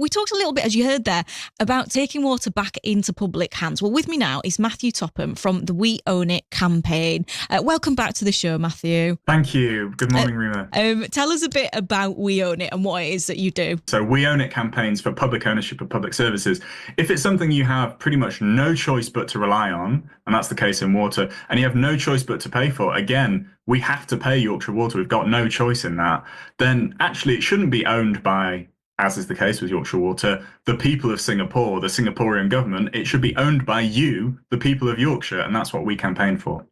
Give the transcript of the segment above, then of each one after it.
We talked a little bit, as you heard there, about taking water back into public hands. Well, with me now is Matthew Topham from the We Own It campaign. Welcome back to the show, Matthew. Thank you. Good morning, Rima. Tell us a bit about We Own It and what it is that you do. So We Own It campaigns for public ownership of public services. If it's something you have pretty much no choice but to rely on, and that's the case in water, and you have no choice but to pay for, again, we have to pay Yorkshire Water, we've got no choice in that, then actually it shouldn't be owned by, as is the case with Yorkshire Water, the people of Singapore, the Singaporean government. It should be owned by you, the people of Yorkshire, and that's what we campaign for.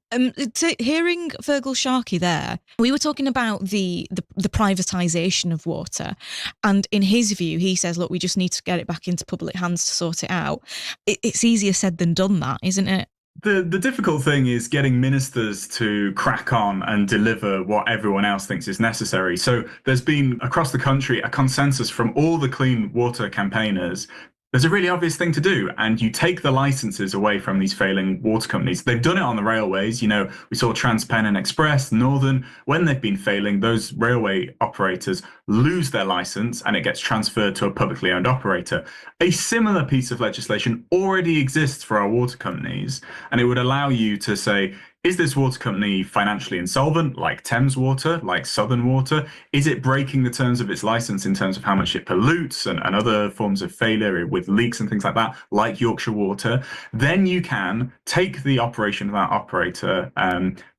Hearing Fergal Sharkey there, we were talking about the privatisation of water, and in his view, he says, look, we just need to get it back into public hands to sort it out. It's easier said than done, that, isn't it? The difficult thing is getting ministers to crack on and deliver what everyone else thinks is necessary. So there's been, across the country, a consensus from all the clean water campaigners. There's a really obvious thing to do, and you take the licenses away from these failing water companies. They've done it on the railways. You know, we saw TransPennine Express, Northern. When they've been failing, those railway operators lose their license and it gets transferred to a publicly owned operator. A similar piece of legislation already exists for our water companies, and it would allow you to say, is this water company financially insolvent, like Thames Water, like Southern Water? Is it breaking the terms of its license in terms of how much it pollutes and other forms of failure with leaks and things like that, like Yorkshire Water? Then you can take the operation of that operator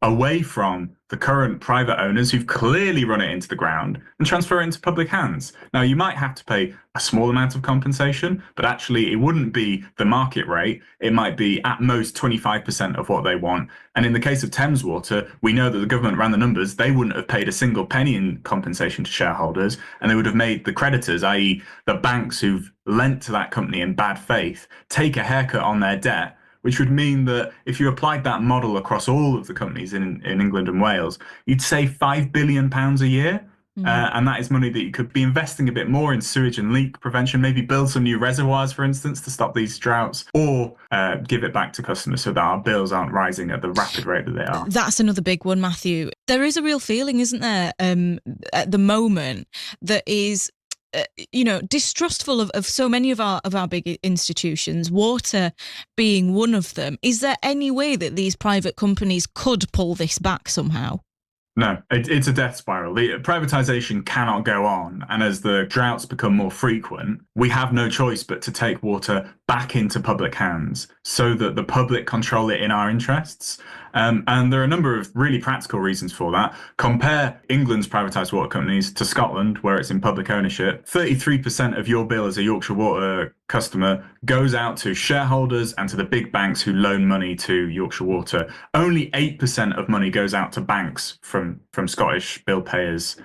away from the current private owners who've clearly run it into the ground and transfer it into public hands. Now, you might have to pay a small amount of compensation, but actually it wouldn't be the market rate. It might be at most 25% of what they want. And in the case of Thames Water, we know that the government ran the numbers. They wouldn't have paid a single penny in compensation to shareholders, and they would have made the creditors, i.e. the banks who've lent to that company in bad faith, take a haircut on their debt, which would mean that if you applied that model across all of the companies in England and Wales, you'd save £5 billion a year. And that is money that you could be investing a bit more in sewage and leak prevention, maybe build some new reservoirs, for instance, to stop these droughts, or give it back to customers so that our bills aren't rising at the rapid rate that they are. That's another big one, Matthew. There is a real feeling, isn't there, at the moment, that is distrustful of so many of our big institutions, water being one of them. Is there any way that these private companies could pull this back somehow? No, it's a death spiral. The privatisation cannot go on. And as the droughts become more frequent, we have no choice but to take water back into public hands so that the public control it in our interests. And there are a number of really practical reasons for that. Compare England's privatised water companies to Scotland, where it's in public ownership. 33% of your bill as a Yorkshire Water customer goes out to shareholders and to the big banks who loan money to Yorkshire Water. Only 8% of money goes out to banks from Scottish bill payers'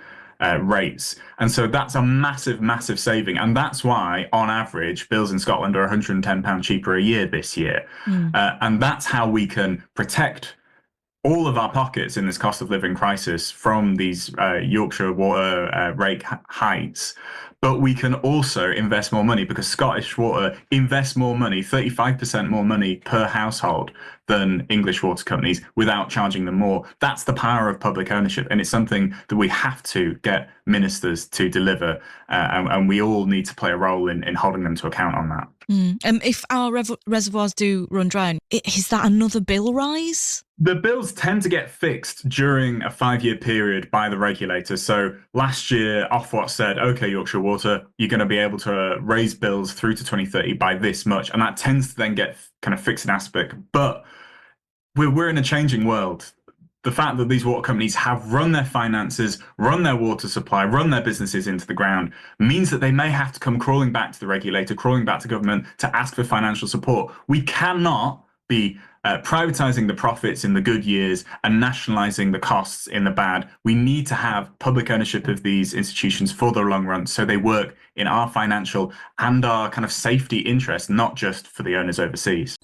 rates. And so that's a massive, massive saving. And that's why, on average, bills in Scotland are £110 cheaper a year this year. And that's how we can protect all of our pockets in this cost of living crisis from these Yorkshire Water rate hikes. But we can also invest more money because Scottish Water invests more money, 35% more money per household than English water companies, without charging them more. That's the power of public ownership. And it's something that we have to get ministers to deliver. And we all need to play a role in holding them to account on that. If our reservoirs do run dry, is that another bill rise? The bills tend to get fixed during a 5-year period by the regulator. So last year, Ofwat said, OK, Yorkshire Water, you're going to be able to raise bills through to 2030 by this much. And that tends to then get kind of fixed in aspect. But we're in a changing world. The fact that these water companies have run their finances, run their water supply, run their businesses into the ground means that they may have to come crawling back to the regulator, crawling back to government to ask for financial support. We cannot be privatising the profits in the good years and nationalising the costs in the bad. We need to have public ownership of these institutions for the long run so they work in our financial and our kind of safety interest, not just for the owners overseas.